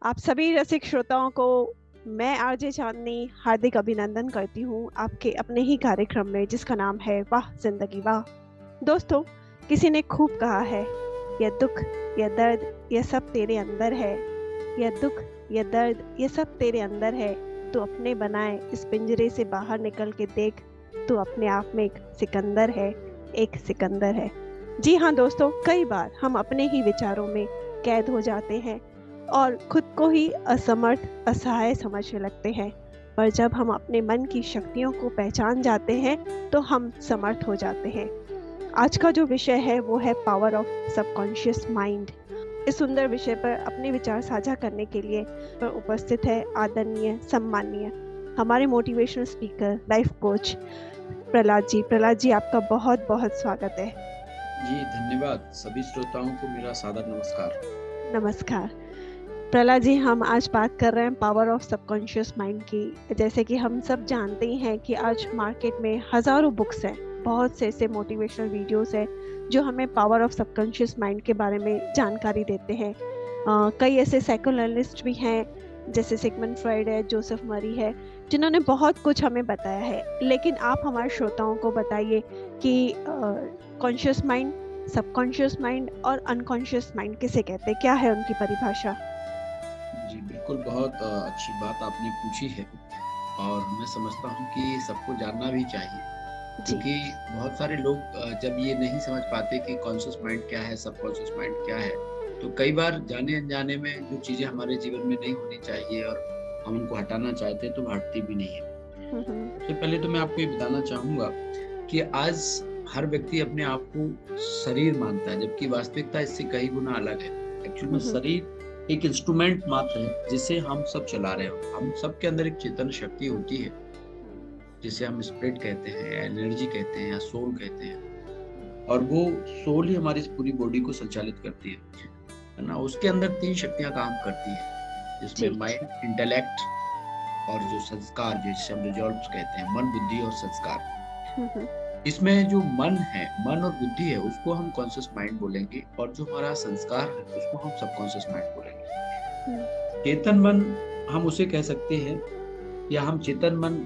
आप सभी रसिक श्रोताओं को मैं आरजे चांदनी हार्दिक अभिनंदन करती हूँ आपके अपने ही कार्यक्रम में जिसका नाम है वाह जिंदगी वाह। दोस्तों, किसी ने खूब कहा है, यह दुख, यह दर्द, यह सब तेरे अंदर है। यह दुख, यह दर्द, यह सब तेरे अंदर है। तू अपने बनाए इस पिंजरे से बाहर निकल के देख, तू अपने आप में एक सिकंदर है, एक सिकंदर है। जी हाँ दोस्तों, कई बार हम अपने ही विचारों में कैद हो जाते हैं और खुद को ही असमर्थ, असहाय समझने लगते हैं। पर जब हम अपने मन की शक्तियों को पहचान जाते हैं तो हम समर्थ हो जाते हैं। आज का जो विषय है वो है पावर ऑफ सबकॉन्शियस माइंड। इस सुंदर विषय पर अपने विचार साझा करने के लिए उपस्थित है आदरणीय, सम्माननीय हमारे motivational speaker, life coach Prahlad ji. Prahlad ji, आपका बहुत बहुत स्वागत है। जी धन्यवाद। सभी श्रोताओं को मेरा सादर नमस्कार। नमस्कार प्रहलाद जी, हम आज बात कर रहे हैं पावर ऑफ सबकॉन्शियस माइंड की। जैसे कि हम सब जानते ही हैं कि आज मार्केट में हजारों बुक्स हैं, बहुत से ऐसे मोटिवेशनल वीडियोस हैं जो हमें पावर ऑफ सबकॉन्शियस माइंड के बारे में जानकारी देते हैं। कई ऐसे साइकोएनालिस्ट भी हैं जैसे सिगमंड फ्रॉइड है, जोसेफ मरी है, जिन्होंने बहुत कुछ हमें बताया है। लेकिन आप हमारे श्रोताओं को बताइए कि कॉन्शियस माइंड, सबकॉन्शियस माइंड और अनकॉन्शियस माइंड किसे कहते हैं, क्या है उनकी परिभाषा? जी बिल्कुल, बहुत अच्छी बात आपने पूछी है और मैं समझता हूँ कि सबको जानना भी चाहिए, क्योंकि बहुत सारे लोग जब ये नहीं समझ पाते कि कॉन्शियस माइंड क्या है, सबकॉन्शियस माइंड क्या है, तो कई बार जाने अनजाने में जो चीज़ें हमारे जीवन में नहीं होनी चाहिए और हम उनको हटाना चाहते हैं तो हटती भी नहीं है। सबसे पहले तो मैं आपको ये बताना चाहूँगा कि आज हर व्यक्ति अपने आप को शरीर मानता है, जबकि वास्तविकता इससे कई गुना अलग है। एक्चुअल में शरीर एक इंस्ट्रूमेंट मात्र है जिसे हम सब चला रहे हो। हम सबके अंदर एक चेतन शक्ति होती है जिसे हम स्पिरिट कहते हैं, एनर्जी कहते हैं या सोल कहते हैं, और वो सोल ही हमारी पूरी बॉडी को संचालित करती है ना। उसके अंदर 3 शक्तियां काम करती है, जिसमें माइंड, इंटेलेक्ट और जो संस्कार, जिसे हम रिजॉल्व्स कहते हैं, मन, बुद्धि और संस्कार। इसमें जो मन है, मन और बुद्धि है, उसको हम कॉन्शियस माइंड बोलेंगे, और जो हमारा संस्कार है उसको हम सबकॉन्शियस माइंड बोलेंगे। चेतन मन हम उसे कह सकते हैं, या हम चेतन मन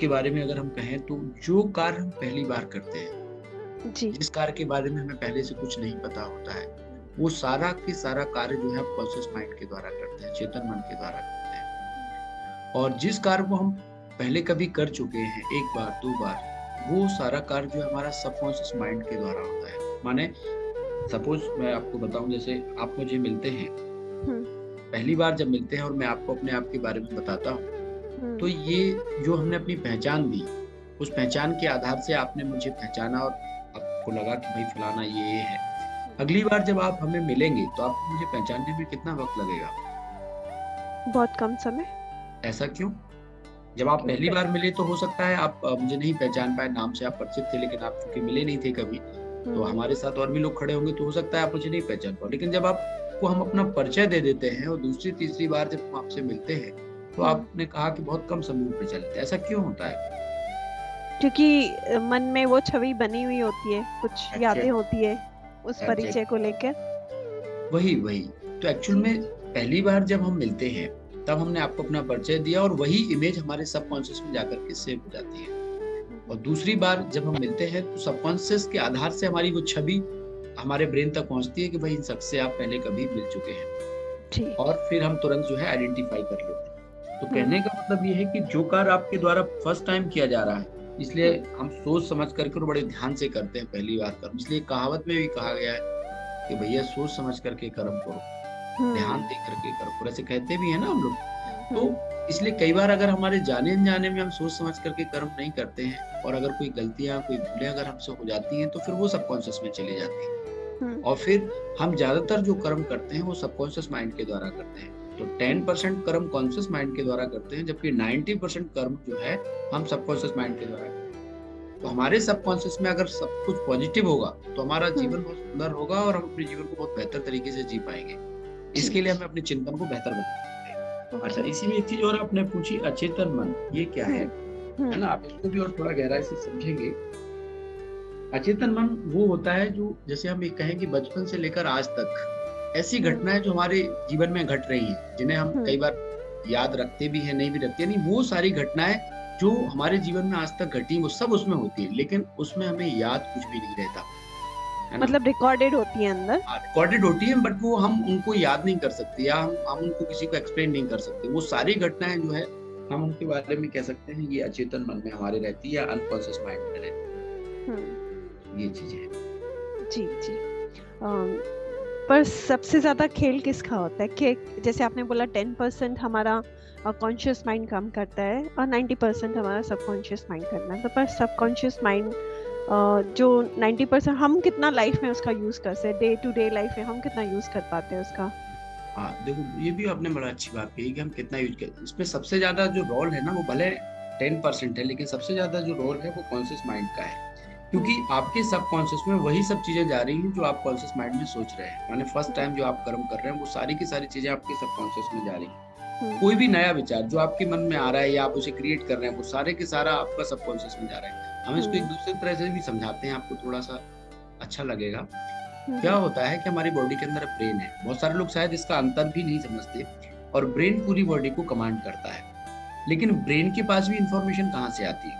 के बारे में अगर हम कहें तो जो कार्य हम पहली बार करते हैं, जिस कार्य के बारे में हमें पहले से कुछ नहीं पता होता है, वो सारा के सारा कार्य जो है कॉन्शियस माइंड के द्वारा करते हैं, चेतन मन के द्वारा करते हैं। और जिस कार्य को हम पहले कभी कर चुके हैं, एक बार, 2 बार, वो सारा कार्य जो है हमारा सबकॉन्शियस माइंड के द्वारा होता है। माने सपोज मैं आपको बताऊं, जैसे आप मुझे मिलते हैं, पहली बार जब मिलते हैं और मैं आपको अपने आप के बारे में बताता हूँ, तो ये जो हमने अपनी पहचान दी, उस पहचान के आधार से आपने मुझे पहचाना और आपको लगा कि भाई फलाना ये है। अगली बार जब आप हमें मिलेंगे तो आपको मुझे पहचानने में कितना वक्त लगेगा? बहुत कम समय। ऐसा क्यों? जब आप पहली बार मिले तो हो सकता है आप मुझे नहीं पहचान पाए, नाम से आप परिचित थे, लेकिन आप चूंकि मिले नहीं थे कभी, तो हमारे साथ और भी लोग खड़े होंगे, तो हो सकता है आप मुझे नहीं पहचान पाओ। लेकिन जब आपको हम अपना परिचय दे देते हैं और दूसरी तीसरी बार जब हम आपसे मिलते हैं, तो आपने कहा कि बहुत कम समय में पहचान लेते हैं। ऐसा क्यों होता है? क्योंकि मन में वो छवि बनी हुई होती है, कुछ यादें होती है उस परिचय को लेकर। वही तो एक्चुअल में पहली बार जब हम मिलते हैं तब हमने आपको अपना परिचय दिया और वही इमेज हमारे सबकॉन्शियस में जाकर के सेव हो जाती है। और दूसरी बार जब हम मिलते हैं तो सबकॉन्शियस के आधार से हमारी वो छवि हमारे ब्रेन तक पहुंचती है कि भाई इन शख्स से आप पहले कभी मिल चुके हैं, और फिर हम तुरंत जो है आइडेंटिफाई कर लेते हैं। तो कहने का मतलब ये है कि जो कार्य आपके द्वारा फर्स्ट टाइम किया जा रहा है, इसलिए हम सोच समझ करके और बड़े ध्यान से करते हैं पहली बार कर्म। इसलिए कहावत में भी कहा गया है कि भैया सोच समझ करके कर्म करो, ध्यान दे करके करो, ऐसे कहते भी है ना हम लोग। तो इसलिए कई बार अगर हमारे जाने अनजाने में हम सोच समझ करके कर्म नहीं करते हैं, और अगर कोई गलतियां, कोई भूलें अगर हमसे हो जाती हैं, तो फिर वो सबकॉन्शियस में चली जाती है, और फिर हम ज्यादातर जो कर्म करते हैं वो सबकॉन्शियस माइंड के द्वारा करते हैं। तो 10% कर्म कॉन्शियस माइंड के द्वारा करते हैं, जबकि 90% कर्म जो है हम सबकॉन्शियस माइंड के द्वारा करते हैं। तो हमारे सबकॉन्शियस में अगर सब कुछ पॉजिटिव होगा तो हमारा जीवन बहुत सुंदर होगा और हम अपने जीवन को बहुत बेहतर तरीके से जी पाएंगे। इसके लिए हमें अपने चिंतन को बेहतर बनाना है। अच्छा, इसी में एक चीज और आपने पूछी, अचेतन मन, ये क्या है ना? आप इसको भी और थोड़ा गहराई से समझेंगे। अचेतन मन वो होता है जो, जैसे हम ये कहें कि बचपन से लेकर आज तक ऐसी घटनाएं जो हमारे जीवन में घट रही हैं, जिन्हें हम कई बार याद रखते भी हैं, नहीं भी रखते, यानी वो सारी घटनाएं जो हमारे जीवन में आज तक घटी, वो सब उसमें होती है, लेकिन उसमें हमें याद कुछ भी नहीं रहता, है ना? मतलब रिकॉर्डेड होती है अंदर। रिकॉर्डेड होती है, बट वो हम उनको याद नहीं कर सकते, या हम उनको किसी को एक्सप्लेन नहीं कर सकते। वो सारी घटनाएं जो है, हम उनके बारे में कह सकते हैं ये अचेतन मन में हमारे रहती है, या अनकॉन्शियस माइंड में रहती है, ये चीजें हैं। जी जी। पर सबसे ज्यादा खेल किसका होता है? कि जैसे आपने बोला 10% हमारा कॉन्शियस माइंड काम करता है और 90% हमारा सबकॉन्शियस माइंड करना है। तो पर सबकॉन्शियस माइंड जो 90% हम कितना लाइफ में उसका यूज कर सकते, डे टू डे लाइफ में हम कितना यूज कर पाते हैं उसका? हाँ देखो, ये भी आपने बड़ा अच्छी बात कही कि हम कितना यूज करते हैं। इसमें सबसे ज्यादा जो रोल है ना, वो भले 10% है, लेकिन सबसे ज्यादा जो रोल है वो कॉन्शियस माइंड का है, क्योंकि आपके सबकॉन्शियस में वही सब चीजें जा रही हैं जो आप कॉन्शियस माइंड में सोच रहे हैं। माने फर्स्ट टाइम जो आप कर्म कर रहे हैं, वो सारी की सारी चीजें आपके सबकॉन्शियस में जा रही हैं। कोई भी नया विचार जो आपके मन में आ रहा है या आप उसे क्रिएट कर रहे हैं, वो सारे के सारा आपका सबकॉन्शियस में जा रहा है। हम इसको एक दूसरे तरह से भी समझाते हैं, आपको थोड़ा सा अच्छा लगेगा। क्या होता है कि हमारी बॉडी के अंदर ब्रेन है, बहुत सारे लोग शायद इसका अंतर भी नहीं समझते, और ब्रेन पूरी बॉडी को कमांड करता है। लेकिन ब्रेन के पास भी इंफॉर्मेशन कहाँ से आती है?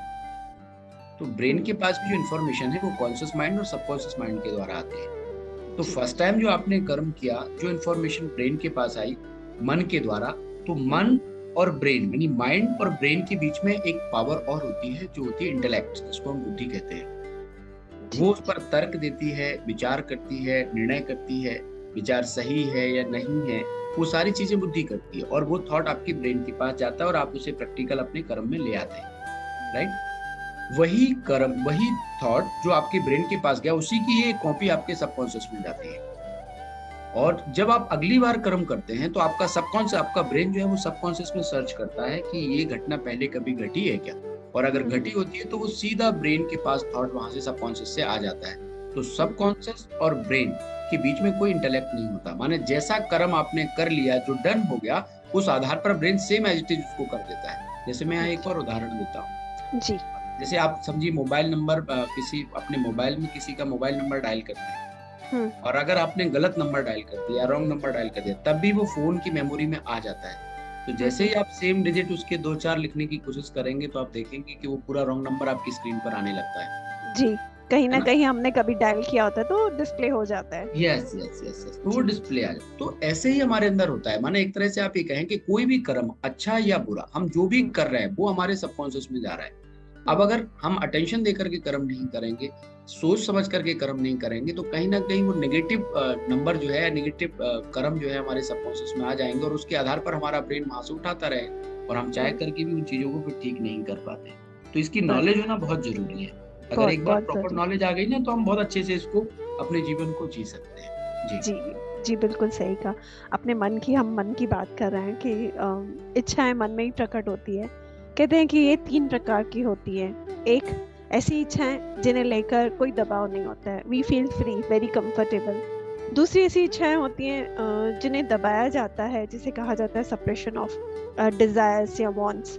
तो ब्रेन के पास भी जो इंफॉर्मेशन है वो कॉन्शियस माइंड और सबकॉन्शियस माइंड के द्वारा आती है। तो फर्स्ट टाइम जो आपने कर्म किया, जो इंफॉर्मेशन ब्रेन के पास आई मन के द्वारा, तो मन और ब्रेन यानी माइंड और ब्रेन के बीच में एक पावर और होती है, जो होती है इंटेलेक्ट, जिसको हम बुद्धि कहते हैं। वो उस पर तर्क देती है, विचार करती है, निर्णय करती है, विचार सही है या नहीं है, वो सारी चीजें बुद्धि करती है, और वो थॉट आपकी ब्रेन के पास जाता है और आप उसे प्रैक्टिकल अपने कर्म में ले आते हैं, राइट? वही कर्म, वही थॉट जो आपके ब्रेन के पास गया, उसी की एक कॉपी आपके सबकॉन्शियस में जाती है। और जब आप अगली बार कर्म करते हैं, तो आपका सबकॉन्शियस, आपका ब्रेन जो है वो सबकॉन्शियस में सर्च करता है कि ये घटना पहले कभी घटी है क्या, और अगर घटी होती है तो वो सीधा ब्रेन के पास थॉट वहां से सबकॉन्शियस से आ जाता है। तो सबकॉन्शियस और ब्रेन के बीच में कोई इंटेलेक्ट नहीं होता। माने जैसा कर्म आपने कर लिया, जो डन हो गया, उस आधार पर brain same as it is उसको कर देता है। जैसे मैं यहाँ एक और उदाहरण देता हूँ जी। जैसे आप समझिए, मोबाइल नंबर, किसी अपने मोबाइल में किसी का मोबाइल नंबर डायल करते हैं, और अगर आपने गलत नंबर डायल कर दिया, रॉन्ग नंबर डायल कर दिया, तब भी वो फोन की मेमोरी में आ जाता है। तो जैसे ही आप सेम डिजिट उसके 2-4 लिखने की कोशिश करेंगे, तो आप देखेंगे कि वो पूरा रॉन्ग नंबर आपकी स्क्रीन पर आने लगता है जी। कहीं ना कहीं हमने कभी डायल किया होता है तो डिस्प्ले हो जाता है। यस यस यस यस, तो वो डिस्प्ले आ जाता है। तो ऐसे ही हमारे अंदर होता है। माने एक तरह से आप ये कहें कि कोई भी कर्म, अच्छा या बुरा, हम जो भी कर रहे हैं वो हमारे सबकॉन्शियस में जा रहा है। अब अगर हम अटेंशन देकर के कर्म नहीं करेंगे, सोच समझ करके कर्म नहीं करेंगे, तो कहीं ना कहीं वो नेगेटिव नंबर जो है, नेगेटिव कर्म जो है हमारे सबकॉन्शियस में आ जाएंगे, और उसके आधार पर हमारा ब्रेन वहां से उठाता रहे, और हम चाह करके भी उन चीजों को फिर ठीक नहीं कर पाते। तो इसकी नॉलेज होना बहुत जरूरी है। अगर एक बार प्रॉपर नॉलेज आ गई ना, तो हम बहुत अच्छे से इसको अपने जीवन को जी सकते हैं। जी जी, बिल्कुल सही कहा। अपने हम मन की बात कर रहे हैं कि इच्छाएं मन में ही प्रकट होती है। कहते हैं कि ये 3 प्रकार की होती है। एक, ऐसी इच्छाएं जिन्हें लेकर कोई दबाव नहीं होता है, we feel free, very comfortable. दूसरी ऐसी इच्छाएं होती हैं जिन्हें दबाया जाता है, जिसे कहा जाता है सप्रेशन ऑफ डिजायर्स या वांट्स।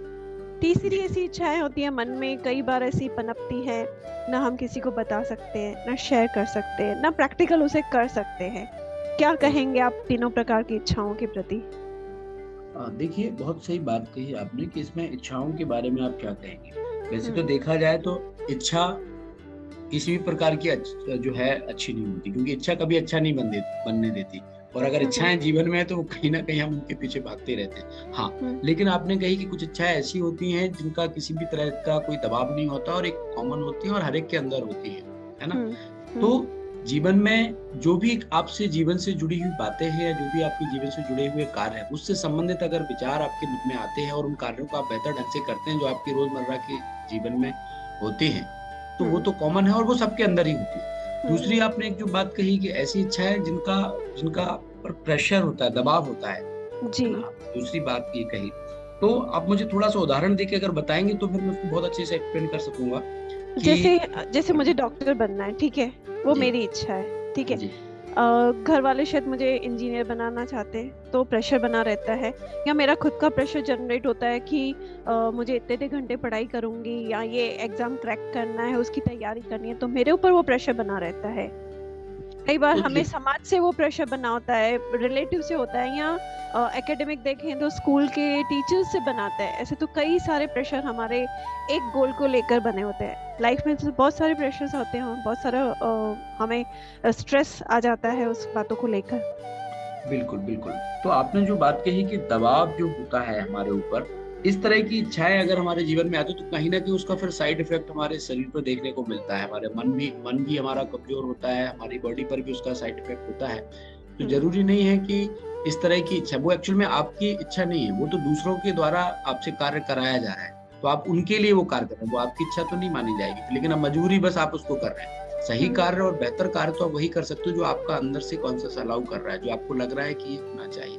तीसरी ऐसी इच्छाएं होती हैं मन में, कई बार ऐसी पनपती हैं, ना हम किसी को बता सकते हैं, ना शेयर कर सकते हैं, ना प्रैक्टिकल उसे कर सकते हैं। क्या कहेंगे आप तीनों प्रकार की इच्छाओं के प्रति? देखिए, बहुत सही बात कही आपने कि इसमें इच्छाओं के बारे में आप क्या कहेंगे। वैसे तो देखा जाए तो इच्छा किसी भी प्रकार की जो है अच्छी नहीं होती, क्योंकि इच्छा कभी अच्छा नहीं बनने देती, और अगर इच्छाएं जीवन में है तो वो कहीं ना कहीं हम उनके पीछे भागते रहते हैं। हाँ, लेकिन आपने कही कि कुछ इच्छाएं ऐसी होती हैं जिनका किसी भी तरह का कोई दबाव नहीं होता, और एक कॉमन होती है और हर एक के अंदर होती है ना। तो जीवन में जो भी आपसे जीवन से जुड़ी हुई बातें हैं, या जो भी आपके जीवन से जुड़े हुए कार्य हैं, उससे संबंधित अगर विचार आपके मन में आते हैं और उन कार्यों को आप बेहतर ढंग से करते हैं जो आपके रोजमर्रा के जीवन में होते हैं, तो वो तो कॉमन है और वो सबके अंदर ही होती है। दूसरी आपने एक जो बात कही कि ऐसी इच्छा है जिनका पर प्रेशर होता है, दबाव होता है जी। दूसरी बात ये कही, तो आप मुझे थोड़ा सा उदाहरण देके अगर बताएंगे तो फिर मैं उसको बहुत अच्छे से एक्सप्लेन कर सकूंगा। जैसे मुझे डॉक्टर बनना है, ठीक है, वो मेरी इच्छा है, ठीक है। घर वाले शायद मुझे इंजीनियर बनाना चाहते हैं, तो प्रेशर बना रहता है, या मेरा खुद का प्रेशर जनरेट होता है कि मुझे इतने घंटे पढ़ाई करूंगी, या ये एग्जाम क्रैक करना है, उसकी तैयारी करनी है, तो मेरे ऊपर वो प्रेशर बना रहता है। कई बार तो हमें समाज से वो प्रेशर बना होता है, रिलेटिव से होता है, या एकेडमिक देखें तो स्कूल के टीचर्स से बनाता है। ऐसे तो कई सारे प्रेशर हमारे एक गोल को लेकर बने होते हैं। लाइफ में तो बहुत सारे प्रेशर्स होते हैं, बहुत सारा हमें स्ट्रेस आ जाता है उस बातों को लेकर। बिल्कुल, बिल्कुल। तो आपने जो बात कही कि दबाव जो होता है हमारे ऊपर, इस तरह की इच्छाएँ अगर हमारे जीवन में आती है, तो कहीं न कहीं उसका फिर साइड इफ़ेक्ट हमारे शरीर पर देखने को मिलता है। हमारे मन भी हमारा कमज़ोर होता है, हमारी बॉडी पर भी उसका साइड इफ़ेक्ट होता है। तो हम्म ज़रूरी नहीं है कि इस तरह की इच्छा वो एक्चुअल में आपकी इच्छा नहीं है, वो तो दूसरों के द्वारा आपसे कार्य कराया जा रहा है। तो आप उनके लिए वो कार्य कर रहे हैं, वो आपकी इच्छा तो नहीं मानी जाएगी, लेकिन अब मजबूरी बस आप उसको कर रहे हैं। सही हम्म कार्य और बेहतर कार्य तो आप वही कर सकते हो जो आपका अंदर से कॉन्शियस अलाउ कर रहा है, जो आपको लग रहा है कि ये होना चाहिए।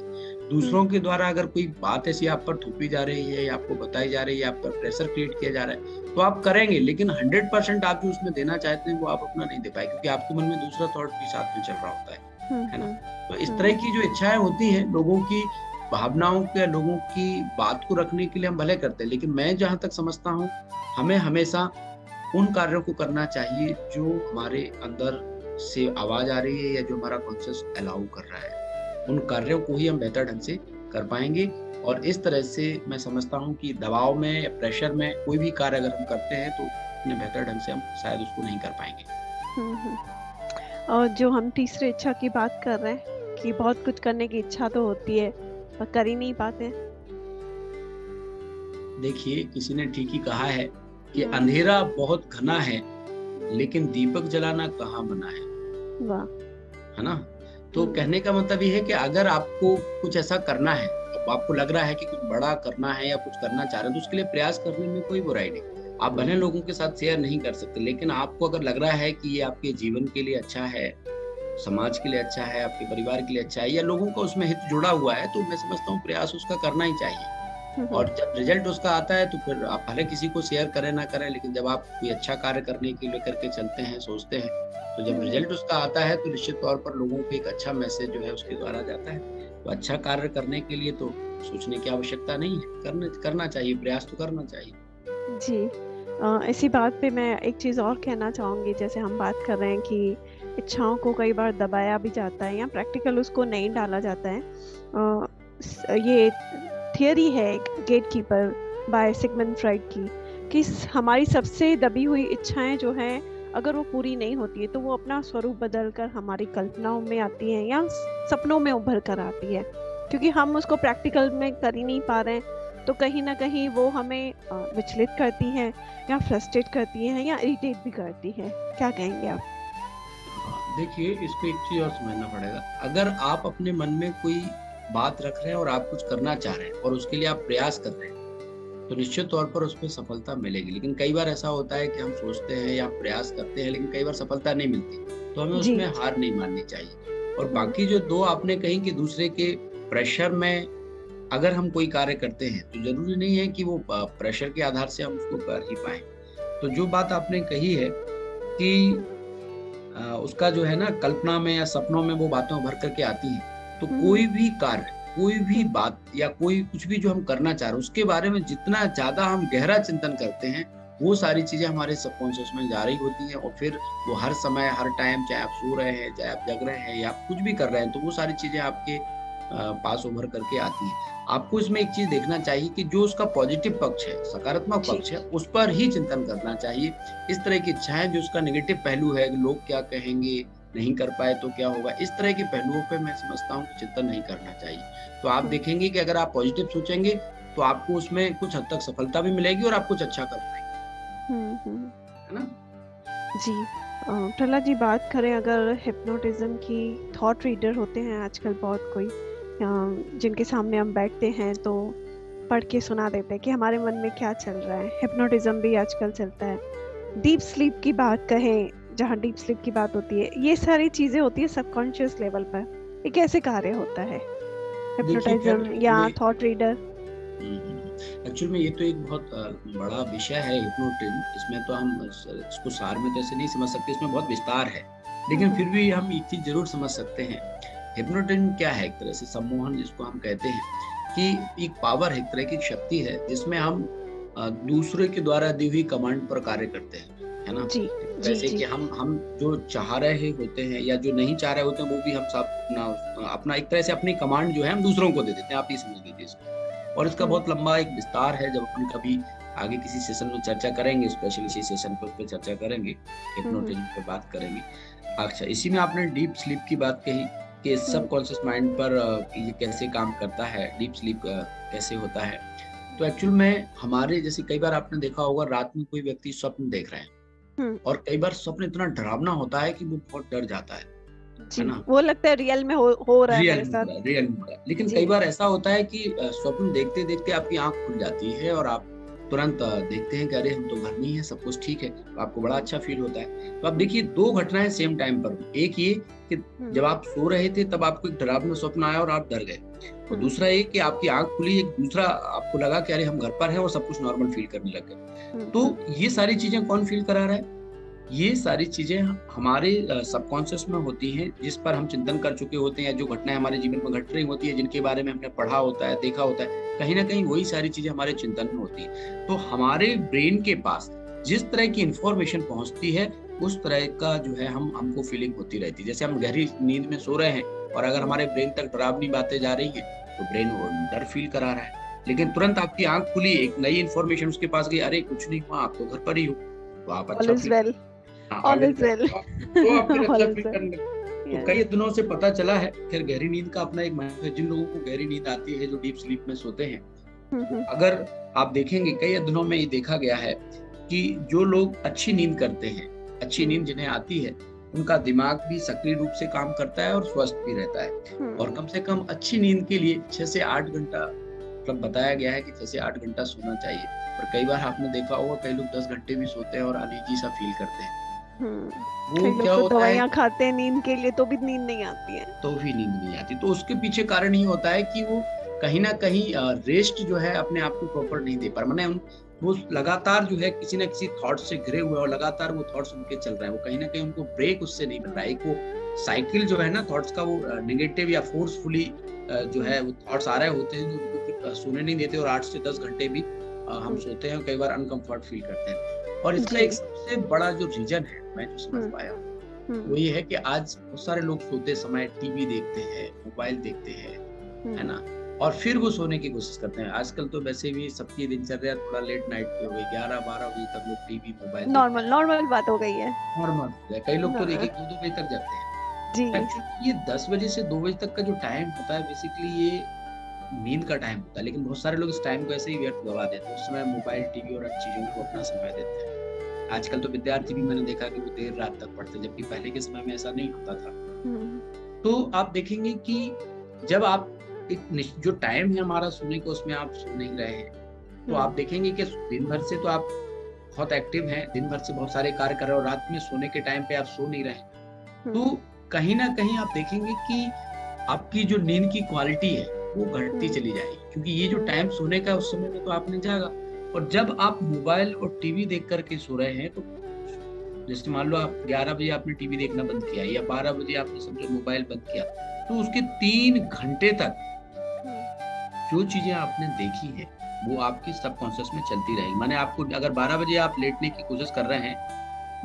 दूसरों हम्म के द्वारा अगर कोई बात ऐसी आप पर थोपी जा रही है या आपको बताई जा रही है, आप पर प्रेशर क्रिएट किया जा रहा है, तो आप करेंगे, लेकिन 100% आप जो उसमें देना चाहते हैं वो आप अपना नहीं दे पाए, क्योंकि आपके मन में दूसरा थॉट भी साथ में चल रहा होता है ना? हम्म तो इस तरह हम्म की जो इच्छाएँ होती हैं, लोगों की भावनाओं को या लोगों की बात को रखने के लिए हम भले करते हैं, लेकिन मैं जहाँ तक समझता हूँ, हमें हमेशा उन कार्यों को करना चाहिए जो हमारे अंदर से आवाज़ आ रही है या जो हमारा कॉन्शियस अलाउ कर रहा है। उन कार्यों को ही हम बेहतर ढंग से कर पाएँगे, और इस तरह से मैं समझता हूँ कि दबाव में या प्रेशर में कोई भी कार्य अगर हम करते हैं तो उतने बेहतर ढंग से हम शायद उसको नहीं कर पाएँगे। हम्म। और जो हम तीसरी इच्छा की बात कर रहे हैं कि बहुत कुछ करने की इच्छा तो होती है पर कर ही नहीं पाते। देखिए, किसी ने ठीक ही कहा है कि हम्म अंधेरा बहुत घना है, लेकिन दीपक जलाना कहाँ मना वाह। है ना? तो हम्म कहने का मतलब ये है कि अगर आपको कुछ ऐसा करना है, अब आपको लग रहा है कि कुछ बड़ा करना है या कुछ करना चाह रहे हैं, तो उसके लिए प्रयास करने में कोई बुराई नहीं। आप भले हम्म लोगों के साथ शेयर नहीं कर सकते, लेकिन आपको अगर लग रहा है कि ये आपके जीवन के लिए अच्छा है, समाज के लिए अच्छा है, आपके परिवार के लिए अच्छा है या लोगों का उसमें हित जुड़ा हुआ है, तो मैं समझता हूँ प्रयास उसका करना ही चाहिए। हम्म और जब रिज़ल्ट उसका आता है तो फिर आप भले किसी को शेयर करें ना करें, लेकिन जब आप कोई अच्छा कार्य करने के लेकर के चलते हैं, सोचते हैं, तो जब हम्म रिज़ल्ट उसका आता है तो निश्चित तौर पर लोगों को एक अच्छा मैसेज जो है उसके द्वारा जाता है। तो अच्छा कार्य करने के लिए तो सोचने की आवश्यकता नहीं है, करना चाहिए, प्रयास तो करना चाहिए। जी। इसी बात पे मैं एक चीज़ और कहना चाहूँगी। जैसे हम बात कर रहे हैं कि इच्छाओं को कई बार दबाया भी जाता है या प्रैक्टिकल उसको नहीं डाला जाता है। ये थियरी है गेटकीपर बाय सिगमंड फ्राइड की, कि हमारी सबसे दबी हुई इच्छाएं जो हैं, अगर वो पूरी नहीं होती है तो वो अपना स्वरूप बदल कर हमारी कल्पनाओं में आती हैं या सपनों में उभर कर आती है। क्योंकि हम उसको प्रैक्टिकल में कर ही नहीं पा रहे हैं, तो कहीं ना कहीं वो हमें विचलित करती है या फ्रस्ट्रेट करती है या इरिटेट भी करती है। क्या कहेंगे आप? हाँ, देखिए इसको एक चीज़ और समझना पड़ेगा। अगर आप अपने मन में कोई बात रख रहे हैं और आप कुछ करना चाह रहे हैं और उसके लिए आप प्रयास कर रहे हैं, तो निश्चित तौर पर उसमें सफलता मिलेगी। लेकिन कई बार ऐसा होता है कि हम सोचते हैं या प्रयास करते हैं, लेकिन कई बार सफलता नहीं मिलती, तो हमें जी। उसमें हार नहीं माननी चाहिए। और हम्म बाकी जो 2 आपने कही कि दूसरे के प्रेशर में अगर हम कोई कार्य करते हैं, तो ज़रूरी नहीं है कि वो प्रेशर के आधार से हम उसको कर ही पाएँ। तो जो बात आपने कही है कि उसका जो है ना कल्पना में या सपनों में वो बातें उभर कर के आती हैं। तो हम्म कोई भी कार्य, कोई भी हम्म बात या कोई कुछ भी जो हम करना चाह रहे हैं, उसके बारे में जितना ज़्यादा हम गहरा चिंतन करते हैं, वो सारी चीज़ें हमारे सबकॉन्शियस में जा रही होती हैं और फिर वो हर समय, हर टाइम चाहे आप सो रहे हैं, चाहे आप जग रहे हैं या आप कुछ भी कर रहे हैं, तो वो सारी चीज़ें आपके पास उभर करके आती हैं। आपको इसमें एक चीज़ देखना चाहिए कि जो उसका पॉजिटिव पक्ष है, सकारात्मक जी। पक्ष है, उस पर ही चिंतन करना चाहिए। इस तरह की इच्छाएँ जो उसका नेगेटिव पहलू है, लोग क्या कहेंगे, नहीं कर पाए तो क्या होगा, इस तरह के पहलुओं पे मैं समझता हूँ कि चिंतन नहीं करना चाहिए। तो आप हम्म देखेंगे कि अगर आप पॉजिटिव सोचेंगे, तो आपको उसमें कुछ हद तक सफलता भी मिलेगी और आप कुछ अच्छा कर पाएँगे, हम्म। है ना? जी। प्रहलाद जी, बात करें अगर हिप्नोटिज्म की, थॉट रीडर होते हैं आजकल बहुत कोई, जिनके सामने हम बैठते हैं तो पढ़ के सुना देते हैं कि हमारे मन में क्या चल रहा है। हिप्नोटिज्म भी आजकल चलता है। डीप स्लीप की बात कहें, जहाँ डीप स्लीप की बात होती है, ये सारी चीजें होती है सबकॉन्शियस लेवल पर। ये कैसे कार्य होता है, देखिए खैर हिप्नोटिज्म या एक्चुअली थॉट रीडर? एक्चुअल में ये तो एक बहुत बड़ा विषय है हिप्नोटिज्म। इसमें तो हम इसको सार में तो ऐसे नहीं समझ सकते, इसमें बहुत विस्तार है। लेकिन फिर भी हम एक चीज़ ज़रूर समझ सकते हैं। हिप्नोटिज्म क्या है? एक तरह से सम्मोहन जिसको हम कहते हैं कि एक पावर है, एक तरह की शक्ति है जिसमें हम दूसरे के द्वारा दी हुई कमांड पर कार्य करते हैं, है ना? जी जी वैसे जी। कि हम जो चाह रहे होते हैं या जो नहीं चाह रहे होते हैं वो भी हम सब अपना अपना एक तरह से अपनी कमांड जो है हम दूसरों को दे देते हैं, आप ये समझ लीजिए इसको। और इसका बहुत लंबा एक विस्तार है, जब अपन कभी आगे किसी सेशन में चर्चा करेंगे, स्पेशल इसी सेशन पे उस पे चर्चा करेंगे, हिप्नोटिज्म पे बात करेंगे। अच्छा, इसी में आपने डीप स्लीप की बात कही कि सबकॉन्शियस माइंड पर ये कैसे काम करता है, डीप स्लीप कैसे होता है। तो एक्चुअल में हमारे जैसे कई बार आपने देखा होगा रात में कोई व्यक्ति स्वप्न देख रहे हैं, और कई बार स्वप्न इतना डरावना होता है कि वो बहुत डर जाता है जी, ना? वो लगता है रियल में हो रहा है रियल मेरे में साथ। हो रहा है, रियल में हो रहा है। लेकिन जी। कई बार ऐसा होता है कि स्वप्न देखते-देखते आपकी आँख खुल जाती है और आप तुरंत देखते हैं कि अरे हम तो घर में ही हैं, सब कुछ ठीक है। तो आपको बड़ा अच्छा फ़ील होता है। तो आप देखिए 2 घटनाएँ सेम टाइम पर हुई। एक ये कि जब आप सो रहे थे तब आपको एक डरावना स्वप्न आया और आप डर गए। और दूसरा ये कि आपकी आँख खुली, एक दूसरा आपको लगा कि अरे हम घर पर हैं और सब कुछ नॉर्मल फ़ील करने लग गए। तो ये सारी चीज़ें कौन फ़ील करा रहा है? ये सारी चीज़ें हमारे सबकॉन्शियस में होती हैं, जिस पर हम चिंतन कर चुके होते हैं, या जो घटनाएँ हमारे जीवन में घट रही होती है, जिनके बारे में हमने पढ़ा होता है, देखा होता है, कहीं न कहीं वही सारी चीज़ें हमारे चिंतन में होती हैं। तो हमारे ब्रेन के पास जिस तरह की इन्फॉर्मेशन पहुँचती है, उस तरह का जो है हमको फीलिंग होती रहती है। जैसे हम गहरी नींद में सो रहे हैं और अगर हमारे ब्रेन तक डरावनी बातें जा रही हैं, तो ब्रेन वो डर फील करा रहा है। लेकिन तुरंत आपकी आँख खुली, एक नई इन्फॉर्मेशन उसके पास गई, अरे कुछ नहीं हुआ, आप तो घर पर ही हो, तो आप ऑल अच्छा इज फील वेल। हाँ, ऑल इज वेल। तो आप फिर ऑल अच्छा इज फील वेल। करने लगते। तो कई यस। दिनों से पता चला है, खैर गहरी नींद का अपना एक महत्व है। जिन लोगों को गहरी नींद आती है, जो डीप स्लीप में सोते हैं, अगर आप देखेंगे कई अध्ययनों में ये देखा गया है कि जो लोग अच्छी नींद करते हैं, अच्छी नींद जिन्हें आती है, उनका दिमाग भी सक्रिय रूप से काम करता है और स्वस्थ भी रहता है। और कम से कम अच्छी नींद के लिए 6 से 8 घंटा मतलब बताया गया है कि 6 से 8 घंटा सोना चाहिए। और कई बार आपने देखा होगा कई लोग 10 घंटे भी सोते हैं और अनईजी सा फील करते हैं। वो कई लोग क्या तो होता है, दवाइयाँ खाते हैं नींद के लिए, तो भी नींद नहीं आती है। तो भी नींद नहीं आती। तो उसके पीछे कारण ये होता है कि वो कहीं न कहीं रेस्ट जो है अपने आप को प्रॉपर नहीं दे पा रहे। माने वो लगातार जो है किसी न किसी थॉट से घिरे हुए हैं और लगातार वो थॉट्स उनके चल रहे हैं। वो कहीं न कहीं उनको ब्रेक उससे नहीं मिल रहा है। एक वो साइकिल जो है ना थॉट्स का, वो नेगेटिव या फोर्सफुली जो है वो थॉट्स आ रहे होते हैं, जो उनको फिर सोने नहीं देते और 8 से 10 घंटे भी हम सोते हैं और कई बार अनकम्फर्ट फील करते हैं। और इसका एक सबसे बड़ा जो रीज़न है, मैं जो समझ पाया हूँ, वो ये है कि आज बहुत सारे लोग सोते समय टीवी देखते हैं, मोबाइल देखते हैं, है ना? और फिर वो सोने की कोशिश करते हैं। आजकल तो वैसे भी सबकी दिनचर्या थोड़ा लेट नाइट की हो गई, 11-12 बजे तक लोग टीवी, मोबाइल नॉर्मल बात हो गई है। नॉर्मल हो गया। कई लोग तो 1-1, 2-2 बजे तक जागते हैं। जी। एक्चुअली ये 10 बजे से 2 बजे तक का जो टाइम होता है, बेसिकली ये नींद का टाइम होता है। लेकिन बहुत सारे लोग इस टाइम को ऐसे ही व्यर्थ गवा देते हैं। उस समय मोबाइल, टीवी और अन्य चीज़ों को अपना समय देते हैं। आजकल तो विद्यार्थी भी मैंने देखा कि वो देर रात तक पढ़ते हैं, जबकि पहले के समय में ऐसा नहीं होता था। तो आप देखेंगे कि जब आप जो टाइम है हमारा सोने का, उसमें आप सो नहीं रहे हैं, तो आप देखेंगे कि दिन भर से तो आप बहुत एक्टिव हैं, दिन भर से बहुत सारे कार्य कर रहे हो, रात में सोने के टाइम पे आप सो नहीं रहे। तो कहीं न कहीं आप देखेंगे कि आपकी जो नींद की क्वालिटी है, वो घटती चली जाएगी। क्योंकि ये जो टाइम सोने का है, उस समय में तो आपने जागा, और जब आप मोबाइल और टीवी देख कर के सो रहे हैं, तो जैसे मान लो आप 11 बजे आपने टीवी देखना बंद किया या 12 बजे आपने समझो मोबाइल बंद किया, तो उसके 3 घंटे तक जो चीज़ें आपने देखी हैं, वो आपके सबकॉन्शियस में चलती रहेगी। माने आपको अगर 12 बजे आप लेटने की कोशिश कर रहे हैं,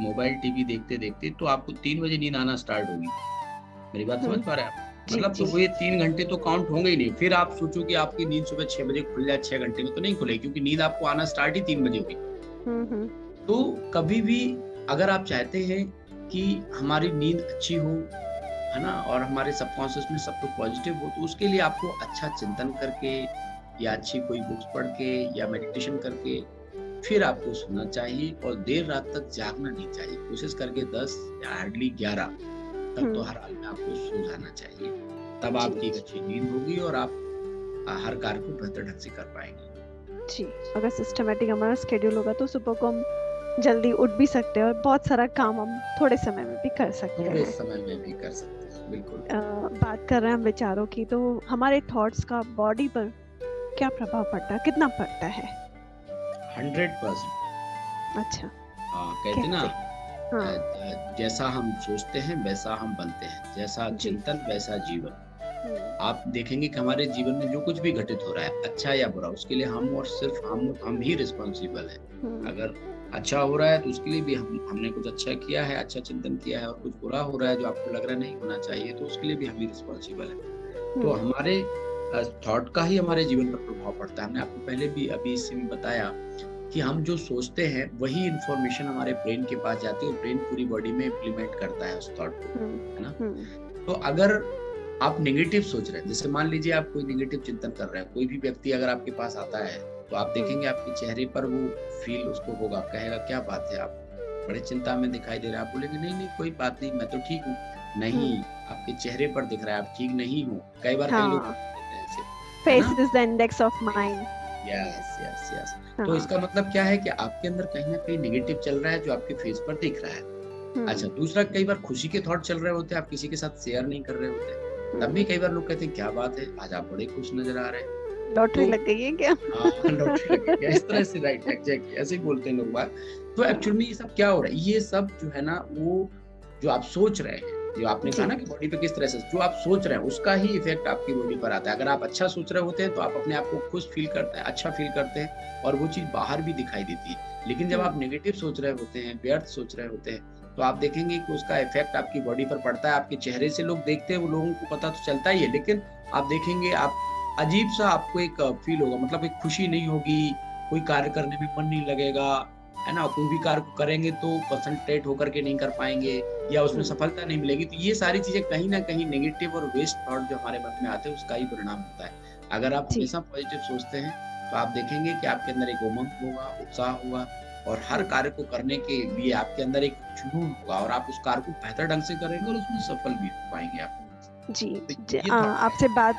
मोबाइल, टीवी देखते-देखते, तो आपको 3 बजे नींद आना स्टार्ट होगी। मेरी बात समझ पा रहे हैं आप? मतलब तो वो ये 3 घंटे तो काउंट होंगे ही नहीं। फिर आप सोचो कि आपकी नींद सुबह 6 बजे खुल जाए, 6 घंटे में तो नहीं खुलेगी, क्योंकि नींद आपको आना स्टार्ट ही 3 बजे होगी। तो कभी भी अगर आप चाहते हैं कि हमारी नींद अच्छी हो, है ना, और हमारे सबकॉन्शियस में सब कुछ पॉजिटिव हो, तो उसके लिए आपको अच्छा चिंतन करके या अच्छी कोई बुक्स पढ़ के या मेडिटेशन करके फिर आपको सोना चाहिए, और देर रात तक जागना नहीं चाहिए। कोशिश करके 10 या हार्डली 11 तक तो हर हाल में आपको सो जाना चाहिए। तब आपकी एक अच्छी नींद होगी और आप हर कार्य को बेहतर ढंग से कर पाएंगे। जी, अगर सिस्टमैटिक हमारा स्केड्यूल होगा तो सुबह को हम जल्दी उठ भी सकते हैं और बहुत सारा काम हम थोड़े समय में भी कर सकते हैं। थोड़े समय में भी कर सकते हैं, बिल्कुल। बात कर रहे हैं हम विचारों की, तो हमारे थॉट्स का बॉडी पर क्या प्रभाव पड़ता है, कितना पड़ता है? 100%। अच्छा। कहते ना, जैसा हम सोचते हैं वैसा हम बनते हैं, जैसा चिंतन वैसा जीवन। आप देखेंगे कि हमारे जीवन में जो कुछ भी घटित हो रहा है, अच्छा या बुरा, उसके लिए हम और सिर्फ हम ही रिस्पॉन्सिबल हैं। अगर अच्छा हो रहा है तो उसके लिए भी हमने कुछ अच्छा किया है, अच्छा चिंतन किया है, और कुछ बुरा हो रहा है जो आपको लग रहा है नहीं होना चाहिए, तो उसके लिए भी हम ही रिस्पॉन्सिबल है। तो हमारे थॉट का ही हमारे जीवन पर प्रभाव पड़ता है। हमने आपको पहले भी अभी इससे भी बताया कि हम जो सोचते हैं वही इंफॉर्मेशन हमारे ब्रेन के पास जाती है और ब्रेन पूरी बॉडी में इम्प्लीमेंट करता है उस थॉट को, है ना। तो अगर आप नेगेटिव सोच रहे हैं, जैसे मान लीजिए आप कोई नेगेटिव चिंतन कर रहे हैं, कोई भी व्यक्ति अगर आपके पास आता है तो आप देखेंगे आपके चेहरे पर वो फील उसको होगा, कहेगा क्या बात है, आप बड़े चिंता में दिखाई दे रहे हैं। आप बोलेंगे नहीं नहीं कोई बात नहीं, मैं तो ठीक हूँ। नहीं, आपके चेहरे पर दिख रहा है आप ठीक नहीं हो। कई बार कई लोग कहते हैं ऐसे, face is the index of mind. Yes yes yes. तो इसका मतलब क्या है कि आपके अंदर कहीं ना कहीं नेगेटिव चल रहा है जो आपके फेस पर दिख रहा है। अच्छा, दूसरा, कई बार खुशी के थॉट चल रहे होते हैं, आप किसी के साथ शेयर नहीं कर रहे होते, तब भी कई बार लोग कहते हैं क्या बात है, आज आप बड़े खुश नजर आ रहे हैं, लॉटरी लग गई है क्या? लॉटरी लग गई, इस तरह से, राइट, एग्जैक्टली ऐसे ही बोलते हैं लोग बात। तो एक्चुअली में ये सब क्या हो रहा है, ये सब जो है ना, वो जो आप सोच रहे हैं, जो आपने कहा ना कि बॉडी पे किस तरह से जो आप सोच रहे हैं उसका ही इफेक्ट आपकी बॉडी पर आता है। अगर आप अच्छा सोच रहे होते हैं तो आप अपने आप को खुश फील करते हैं, अच्छा फील करते हैं, और वो चीज बाहर भी दिखाई देती है। लेकिन जब आप नेगेटिव सोच रहे होते हैं, व्यर्थ सोच रहे होते हैं, तो आप देखेंगे कि उसका इफेक्ट आपकी बॉडी पर पड़ता है। आपके चेहरे से लोग देखते हैं, वो लोगों को पता तो चलता ही है, लेकिन आप देखेंगे आप अजीब सा आपको एक फील होगा, मतलब एक खुशी नहीं होगी, कोई कार्य करने में मन नहीं लगेगा, है ना। कोई भी कार्य करेंगे तो कंसंट्रेट होकर के नहीं कर पाएंगे या उसमें सफलता नहीं मिलेगी। तो ये सारी चीजें कहीं ना कहीं नेगेटिव और वेस्ट थॉट जो हमारे मन में आते हैं उसका ही परिणाम होता है। अगर आप हमेशा पॉजिटिव सोचते हैं तो आप देखेंगे कि आपके अंदर एक उमंग होगा, उत्साह होगा, और हर कार्य को करने के लिए आपके अंदर एक जुनून होगा, और आप उस कार्य को बेहतर ढंग से करेंगे और उसमें सफल भी हो पाएंगे आप। जी, आपसे बात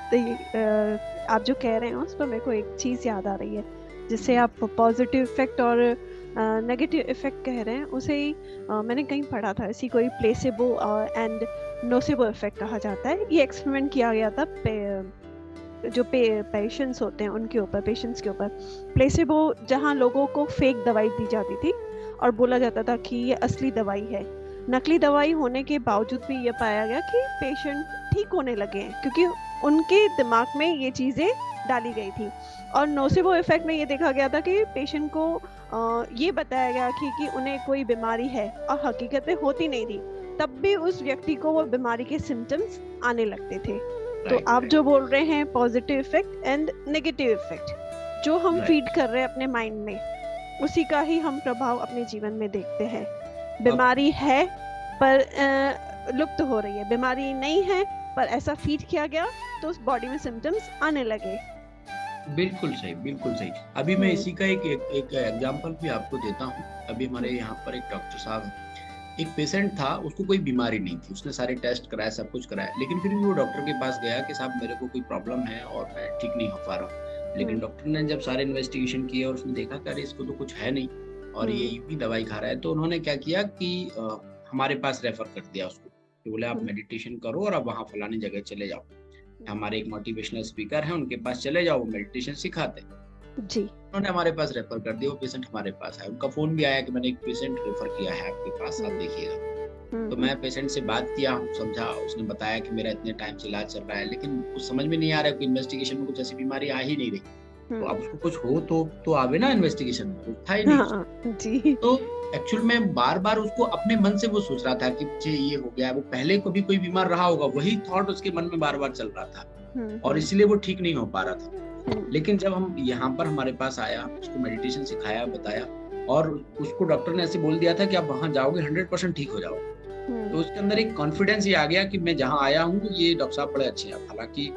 आप जो कह रहे हैं उस पर मेरे को एक चीज याद आ रही है, जिससे आप पॉजिटिव इफेक्ट और नेगेटिव इफेक्ट कह रहे हैं, उसे ही मैंने कहीं पढ़ा था, इसी कोई प्लेसेबो एंड नोसेबो इफेक्ट कहा जाता है। ये एक्सपेरिमेंट किया गया था जो पेशेंट्स होते हैं उनके ऊपर, पेशेंट्स के ऊपर। प्लेसेबो जहाँ लोगों को फेक दवाई दी जाती थी और बोला जाता था कि ये असली दवाई है। नकली दवाई होने के बावजूद भी ये पाया गया कि पेशेंट ठीक होने लगे हैं, क्योंकि उनके दिमाग में ये चीज़ें डाली गई थी। और नोसेबो इफेक्ट में ये देखा गया था कि पेशेंट को ये बताया गया कि उन्हें कोई बीमारी है और हकीकत में होती नहीं थी, तब भी उस व्यक्ति को वो बीमारी के सिम्टम्स आने लगते थे। तो आप जो बोल रहे हैं positive effect and negative effect, जो हम फीड कर रहे हैं अपने माइंड में, उसी का ही हम प्रभाव अपने जीवन में देखते हैं। बीमारी है पर लुप्त हो रही है, बीमारी नहीं है पर ऐसा फीड किया गया तो उस बॉडी में सिम्टम्स आने लगे। बिल्कुल सही, बिल्कुल सही। अभी मैं इसी का एक एग्जांपल भी आपको देता हूँ। अभी हमारे यहाँ पर एक डॉक्टर साहब हैं, एक पेशेंट था, उसको कोई बीमारी नहीं थी, उसने सारे टेस्ट कराए, सब कुछ कराया, लेकिन फिर भी वो डॉक्टर के पास गया कि साहब मेरे को कोई प्रॉब्लम है और मैं ठीक नहीं हो पा रहा हूँ। लेकिन डॉक्टर ने जब सारे इन्वेस्टिगेशन किए और उसने देखा कि अरे इसको तो कुछ है नहीं और ये भी दवाई खा रहा है, तो उन्होंने क्या किया कि हमारे पास रेफर कर दिया उसको, कि बोले आप मेडिटेशन करो और आप वहाँ फलानी जगह चले जाओ, हमारे एक मोटिवेशनल स्पीकर हैं उनके पास चले जाओ, वो मेडिटेशन सिखाते जी। उन्होंने हमारे पास रेफर कर दिया, वो पेशेंट हमारे पास आया, उनका फोन भी आया कि मैंने एक पेशेंट रेफर किया है आपके पास, आप देखिएगा। तो मैं पेशेंट से बात किया, समझा, उसने बताया कि मेरा इतने टाइम से इलाज चल रहा है, लेकिन कुछ समझ में नहीं आ रहा है, इन्वेस्टिगेशन में कुछ ऐसी बीमारी आ ही नहीं रही। तो अब उसको कुछ हो तो आवे ना इन्वेस्टिगेशन में, था ही नहीं जी। तो एक्चुअल में बार बार उसको अपने मन से वो सोच रहा था कि मुझे ये हो गया, वो पहले कभी कोई बीमार रहा होगा, वही थॉट उसके मन में बार बार चल रहा था और इसलिए वो ठीक नहीं हो पा रहा था। लेकिन जब हम यहाँ पर हमारे पास आया, उसको मेडिटेशन सिखाया, बताया, और उसको डॉक्टर ने ऐसे बोल दिया था कि आप वहाँ जाओगे 100% ठीक हो जाओगे, तो उसके अंदर एक कॉन्फिडेंस ये आ गया कि मैं जहाँ आया हूँ ये डॉक्टर साहब बड़े अच्छे हैं। हालांकि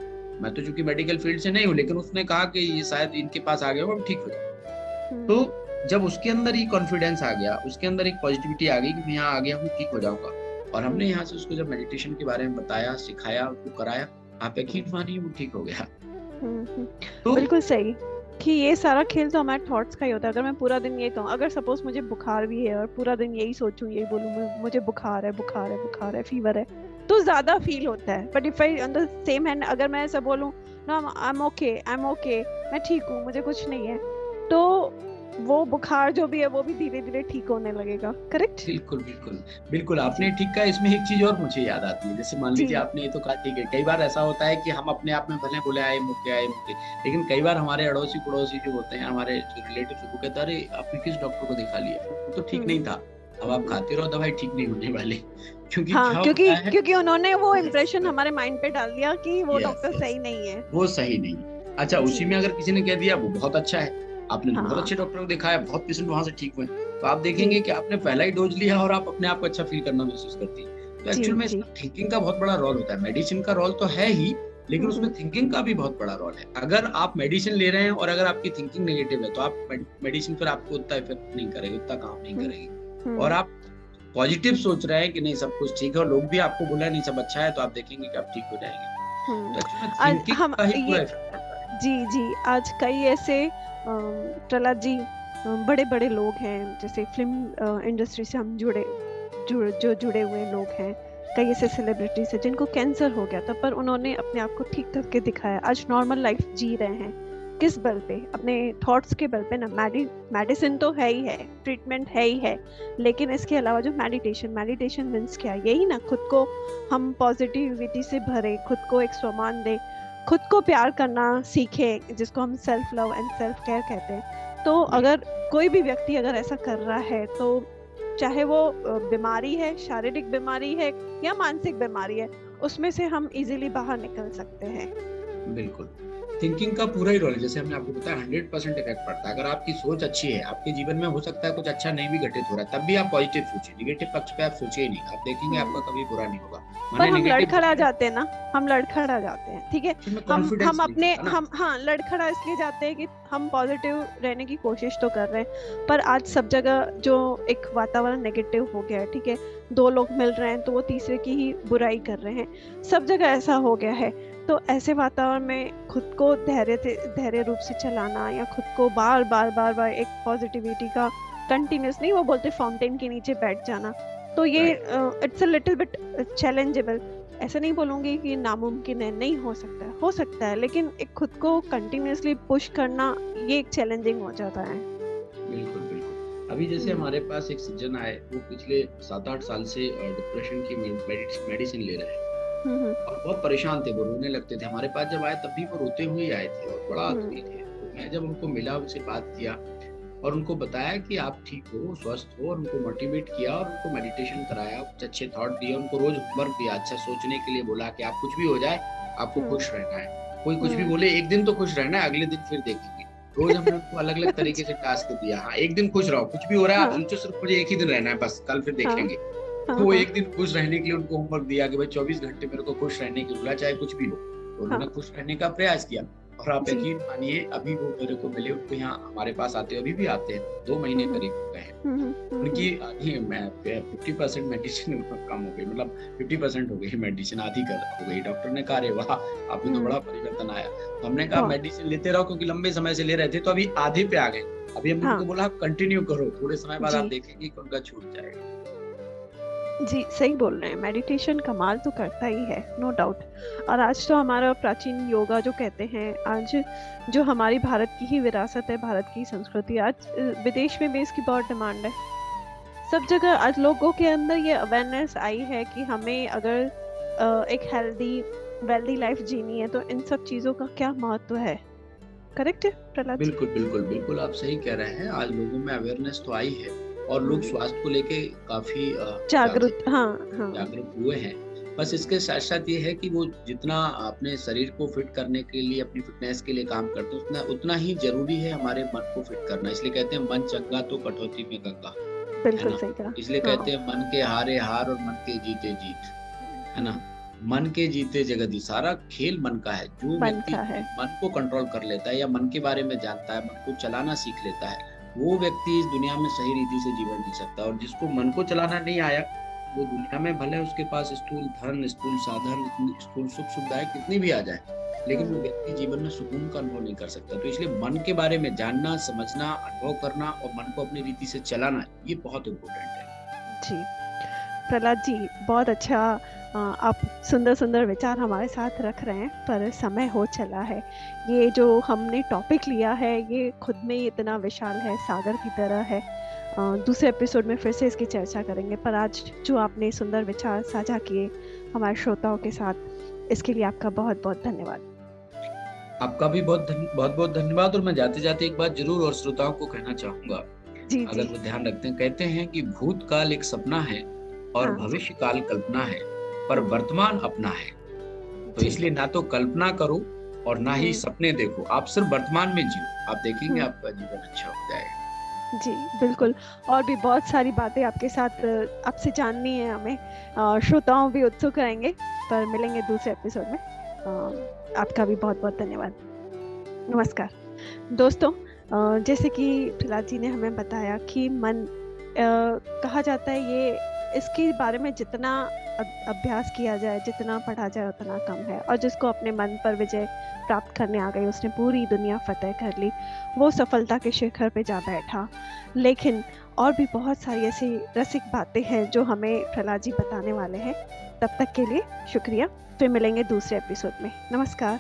मैं तो चूंकि मेडिकल फील्ड से नहीं हूँ, लेकिन उसने कहा कि ये शायद इनके पास आ गया हो, ठीक हो जाओ। तो जब उसके अंदर ही कॉन्फिडेंस आ गया, उसके अंदर एक पॉजिटिविटी आ गई कि मैं यहाँ आ गया हूँ, ठीक हो जाऊंगा, और हमने यहाँ से उसको जब मेडिटेशन के बारे में बताया, सिखाया, उसको कराया, आप यकीन मानिए वो ठीक हो गया। तो बिल्कुल सही कि ये सारा खेल तो हमारे थॉट्स का ही होता है। अगर मैं पूरा दिन ये कहूँ, अगर सपोज मुझे बुखार भी है और पूरा दिन यही सोचूं, यही बोलूं मुझे बुखार है, बुखार है, बुखार है, फीवर है, तो ज्यादा फील होता है। But if I on the same hand, अगर मैं ऐसा बोलूं ना, आई एम ओके, मैं ठीक हूँ, मुझे कुछ नहीं है, तो वो बुखार जो भी है वो भी धीरे धीरे ठीक होने लगेगा। करेक्ट? बिल्कुल बिल्कुल बिल्कुल, आपने जी ठीक कहा। इसमें एक चीज और मुझे याद आती है, जैसे मान जी। लीजिए आपने ये तो कहा ठीक है, कई बार ऐसा होता है कि हम अपने आप में भले बोले आए मुक्के, लेकिन कई बार हमारे अड़ोसी पड़ोसी जो होते हैं, हमारे जो रिलेटिव, वो कहते हैं अरे आपने किस डॉक्टर को दिखा लिया, वो तो ठीक हम्म नहीं था। अब आप हम्म। खाते रहो दवाई, ठीक नहीं होने वाली। क्योंकि हाँ, क्या क्योंकि होता है। क्योंकि उन्होंने वो यस इम्प्रेशन हमारे माइंड पे डाल दिया कि वो यस डॉक्टर यस, सही नहीं है। वो सही नहीं है। अच्छा, जी। उसी में अगर किसी ने कह दिया वो बहुत अच्छा है, आपने बहुत हाँ अच्छे डॉक्टर को दिखाया, बहुत पेशेंट वहां से ठीक हुए, तो आप जी देखेंगे कि आपने पहला ही डोज लिया और आप अपने आप को अच्छा फील करना महसूस करती है। तो जी एक्चुअल में जी। इसमें थिंकिंग का बहुत बड़ा रोल होता है। मेडिसिन का रोल तो है ही, लेकिन उसमें हम्म थिंकिंग का भी बहुत बड़ा रोल है। अगर आप मेडिसिन ले रहे हैं और अगर आपकी थिंकिंग नेगेटिव है, तो आप मेडिसिन फिर आपको उतना इफेक्ट नहीं करेगी, उतना काम नहीं हम्म करेगी। और हम्म। आप पॉजिटिव सोच रहे हैं कि नहीं सब कुछ ठीक है, और लोग भी आपको बोला नहीं सब अच्छा है, तो आप देखेंगे कि आप ठीक हो जाएंगे। तो एक्चुअल में आज थिंकिंग हम का ही ये पूरा इफेक्ट पड़ता है। जी जी, आज कई ऐसे प्रहलाद जी बड़े बड़े लोग हैं, जैसे फिल्म इंडस्ट्री से हम जो जुड़े हुए लोग हैं, कई ऐसे सेलिब्रिटीज हैं जिनको कैंसर हो गया था, पर उन्होंने अपने आप को ठीक करके दिखाया, आज नॉर्मल लाइफ जी रहे हैं। किस बल पे? अपने थॉट्स के बल पे ना। मेडिसिन तो है ही है, ट्रीटमेंट है ही है, लेकिन इसके अलावा जो मेडिटेशन मीन्स क्या? यही ना, खुद को हम पॉजिटिविटी से भरे, खुद को एक सम्मान दे, खुद को प्यार करना सीखे, जिसको हम self love and self care कहते हैं। तो अगर कोई भी व्यक्ति अगर ऐसा कर रहा है, तो चाहे वो बीमारी है, शारीरिक बीमारी है या मानसिक बीमारी है, उसमें से हम इजीली बाहर निकल सकते हैं। बिल्कुल, थिंकिंग का पूरा ही रोल है। जैसे हमने आपको बताया 100% इफेक्ट पड़ता है। अगर आपकी सोच अच्छी है, आपके जीवन में हो सकता है कुछ अच्छा नहीं भी घटित हो रहा है, तब भी आप पॉजिटिव सोचिए, निगेटिव पक्ष पे आप सोचिए ही नहीं, आप देखेंगे हम्म। आपका कभी बुरा नहीं होगा। पर माने हम निगेटिव लड़खड़ा बोलेंगे, जाते हैं ना, हम लड़खड़ा जाते हैं, ठीक है। उसमें हम कॉन्फिडेंस नहीं अपने होता ना। हम हाँ, लड़खड़ा इसलिए जाते हैं कि हम पॉजिटिव रहने की कोशिश तो कर रहे हैं, पर आज सब जगह जो एक वातावरण नेगेटिव हो गया है, ठीक है, दो लोग मिल रहे हैं तो वो तीसरे की ही बुराई कर रहे हैं, सब जगह ऐसा हो गया है। तो ऐसे वातावरण में खुद को धैर्य रूप से चलाना, या खुद को बार बार बार बार एक पॉजिटिविटी का कंटिन्यूस नहीं, वो बोलते फाउंटेन के नीचे बैठ जाना, तो ये right, it's a little bit challengeable. ऐसा नहीं बोलूंगी कि नामुमकिन है, नहीं हो सकता है, लेकिन एक खुद को कंटिन्यूअसली पुश करना, ये एक चैलेंजिंग हो जाता है। बिल्कुल बिल्कुल। अभी जैसे हमारे पास एक सज्जन आए, वो पिछले 7-8 साल से डिप्रेशन की मेडिसिन ले रहे हैं, हम्म और बहुत परेशान थे, वो रोने लगते थे। हमारे पास जब आए तब भी वो रोते हुए ही आए थे और बड़ा हम्म दुखी थे। तो मैं जब उनको मिला, उनसे बात किया और उनको बताया कि आप ठीक हो, स्वस्थ हो, और उनको मोटिवेट किया और उनको मेडिटेशन कराया, कुछ अच्छे थॉट दिए, उनको रोज होमवर्क दिया, अच्छा सोचने के लिए बोला कि आप कुछ भी हो जाए आपको हम्म खुश रहना है। कोई कुछ भी हम्म। बोले, एक दिन तो खुश रहना है, अगले दिन फिर देखेंगे। रोज हमने उनको अलग अलग तरीके से टास्क दिया। हाँ, एक दिन खुश रहो, कुछ भी हो रहा है आप हाँ सोचो सिर्फ मुझे एक ही दिन रहना है, बस कल फिर हाँ देखेंगे। तो हाँ वो हाँ एक दिन खुश रहने के लिए उनको होमवर्क दिया कि भाई 24 घंटे मेरे को खुश रहने की बोला, चाहे कुछ भी हो। तो उन्होंने हाँ। खुश रहने का प्रयास किया, और आप जी। यकीन मानिए अभी वो मेरे को मिले, उनको यहाँ हमारे पास आते अभी भी आते हैं, 2 महीने हम्म करीब हो गए हैं। हम्म। उनकी आधी 50% मेडिसिन कम हो गई, मतलब 50% हो गई मेडिसिन, आधी कर हो गई। डॉक्टर ने कहा अरे वाह, आप में तो बड़ा परिवर्तन आया। तो हमने कहा बहुत। मेडिसिन लेते रहो, क्योंकि लंबे समय से ले रहे थे, तो अभी आधे पे आ गए। अभी हमने हाँ उनको बोला आप कंटिन्यू करो, थोड़े समय बाद आप जी देखेंगे कि उनका छूट जाएगा। जी, सही बोल रहे हैं, मेडिटेशन कमाल तो करता ही है, नो डाउट। और आज तो हमारा प्राचीन योगा जो कहते हैं, आज जो हमारी भारत की ही विरासत है, भारत की संस्कृति, आज विदेश में भी इसकी बहुत डिमांड है। सब जगह आज लोगों के अंदर ये अवेयरनेस आई है कि हमें अगर एक हेल्दी वेल्दी लाइफ जीनी है, तो इन सब चीज़ों का क्या महत्व है। करेक्ट है प्रहलाद जी? बिल्कुल बिल्कुल बिल्कुल, आप सही कह रहे हैं। आज लोगों में अवेयरनेस तो आई है, और लोग स्वास्थ्य को लेके काफी जागरूक, हाँ हाँ। जागरूक हुए हैं। बस इसके साथ साथ ये है कि वो जितना अपने शरीर को फिट करने के लिए, अपनी फिटनेस के लिए काम करते हैं, उतना ही जरूरी है हमारे मन को फिट करना। इसलिए कहते हैं मन चंगा तो कटौती में गंगा, है बिल्कुल ना। सही कहा। इसलिए हाँ। कहते हैं मन के हारे हार और मन के जीते जीत, है ना। मन के जीते जगदीश, सारा खेल मन का है। जो मन व्यक्ति का है। मन को कंट्रोल कर लेता है, या मन के बारे में जानता है, मन को चलाना सीख लेता है, वो व्यक्ति इस दुनिया में सही रीति से जीवन जी सकता है। और जिसको मन को चलाना नहीं आया, वो दुनिया में भले उसके पास स्थूल धन, स्थूल साधन, स्थूल सुख सुविधाएं कितनी भी आ जाए, लेकिन वो व्यक्ति जीवन में सुकून का अनुभव नहीं कर सकता। तो इसलिए मन के बारे में जानना, समझना, अनुभव करना और मन को अपनी रीति से चलाना, ये बहुत इम्पोर्टेंट है। जी प्रहलाद जी, बहुत अच्छा आप सुंदर सुंदर विचार हमारे साथ रख रहे हैं, पर समय हो चला है। ये जो हमने टॉपिक लिया है ये खुद में ही इतना विशाल है, सागर की तरह है। दूसरे एपिसोड में फिर से इसकी चर्चा करेंगे, पर आज जो आपने सुंदर विचार साझा किए हमारे श्रोताओं के साथ, इसके लिए आपका बहुत बहुत धन्यवाद। आपका भी बहुत बहुत धन्यवाद। और मैं जाते जाते एक बात जरूर और श्रोताओं को कहना चाहूंगा, जी अगर जी। वो ध्यान रखते हैं, कहते हैं कि भूतकाल एक सपना है और हाँ। भविष्य काल कल्पना है, पर वर्तमान अपना है। तो जी। इसलिए ना तो कल्पना करो और ना ही हम्म, सपने देखो, आप सिर्फ वर्तमान में जियो, आप देखेंगे हम्म, आपका जीवन अच्छा हो जाएगा। जी बिल्कुल। और भी बहुत सारी बातें आपके साथ आपसे जाननी है हमें, श्रोताओं भी उत्सुक रहेंगे, पर मिलेंगे दूसरे एपिसोड में। आपका भी बहुत बहुत धन्यवाद। नमस्कार दोस्तों। जैसे कि प्रहलाद जी ने हमें बताया कि मन, कहा जाता है ये, इसके बारे में जितना अभ्यास किया जाए, जितना पढ़ा जाए उतना कम है। और जिसको अपने मन पर विजय प्राप्त करने आ गई, उसने पूरी दुनिया फतेह कर ली, वो सफलता के शिखर पे जा बैठा। लेकिन और भी बहुत सारी ऐसी रसिक बातें हैं जो हमें प्रहलाद जी बताने वाले हैं। तब तक के लिए शुक्रिया। फिर मिलेंगे दूसरे एपिसोड में। नमस्कार।